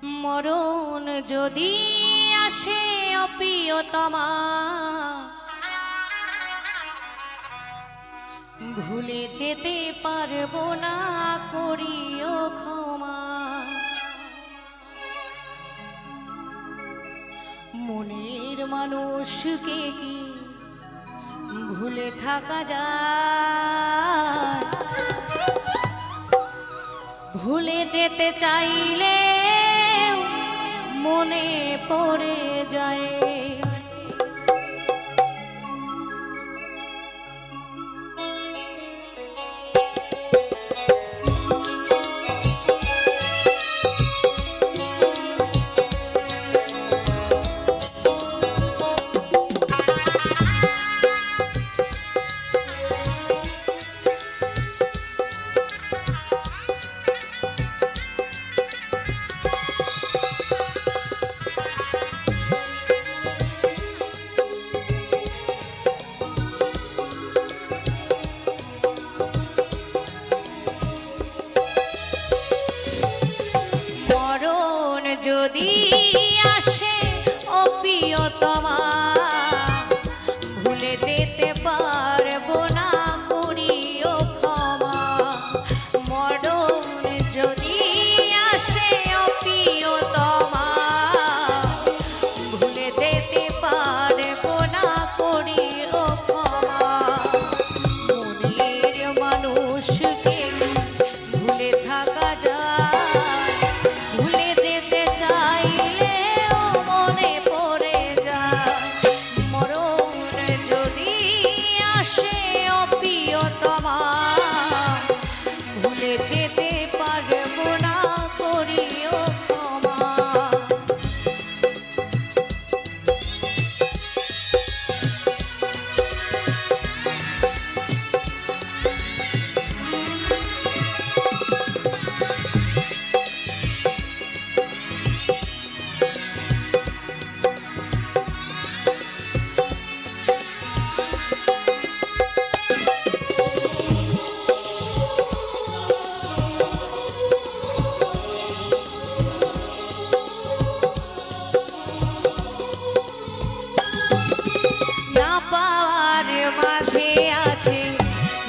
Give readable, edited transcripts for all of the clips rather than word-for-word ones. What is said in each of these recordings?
মরণ যদি আসে অপ্রিয়তমা, ভুলে যেতে পারবো না, করিও ক্ষমা। মনের মানুষকে কি ভুলে থাকা যায়? ভুলে যেতে চাইলে মনে পড়ে যায়। যদি আসে অপ্রিয়তমা, ভুলে যেতে পারবো না, করিও ক্ষমা। মরণ যদি আসে অপ্রিয়তমা, ভুলে যেতে পারবো না, করিও ক্ষমা। মনের মানুষকে ভুলে থাকা যায়?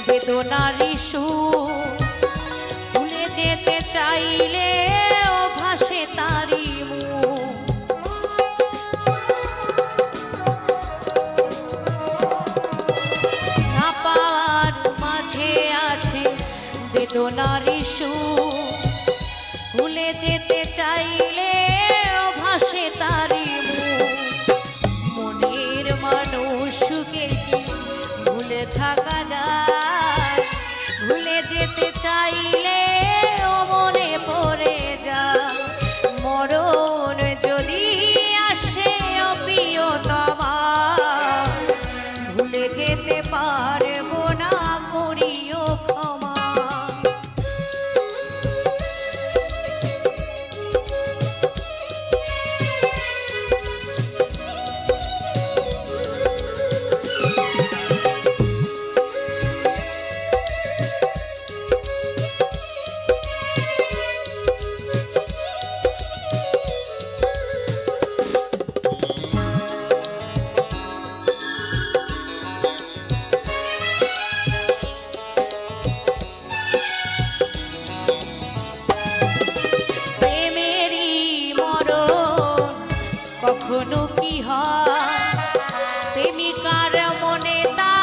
বেদনারি সুর, ভুলে যেতে চাইলে ও ভাসে তারি মুখ। না পাওয়ার মাঝে আছে বেদনারি সুর, ভুলে যেতে চাইলে ও ভাসে তারি মুখ। মনের মানুষকে ভুলে থাকা যায়? ভুলে যেতে চাইলে ও মনে পড়ে যায়। মরণ যদি আসে অপ্রিয়তমা, ভুলে যেতে পারবো না, করিও ক্ষমা। কখনো কি হয় প্রেমিকার মনে তা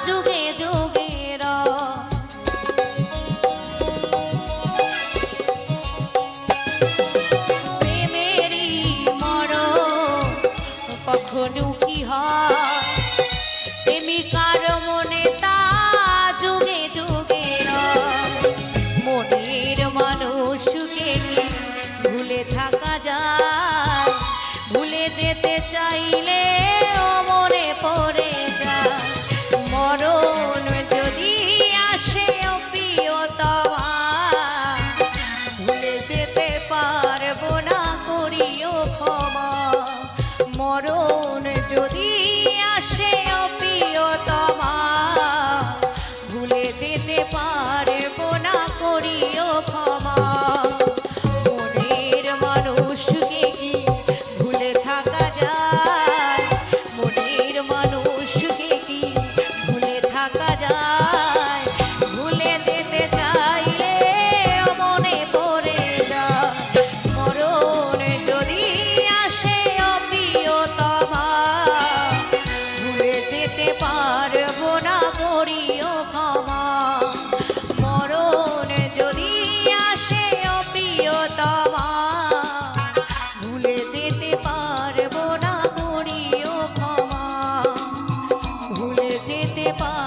যুগে যুগে প্রেমেরই মরণ। কখনো কি হয় প্রেমিকার মনে তা যুগে যুগে মনের মানুষকে ভুলে থাকা যায়? ভুলে যেতে চাইলে ও মনে পড়ে যায়। মরণ যদি আসে অপ্রিয়তমা, ভুলে যেতে পারবো না, করিও ক্ষমা। মরণ যদি আসে অপ্রিয়তমা, ভুলে যেতে পারবো না, করিও ক্ষমা। মনের মানুষ পার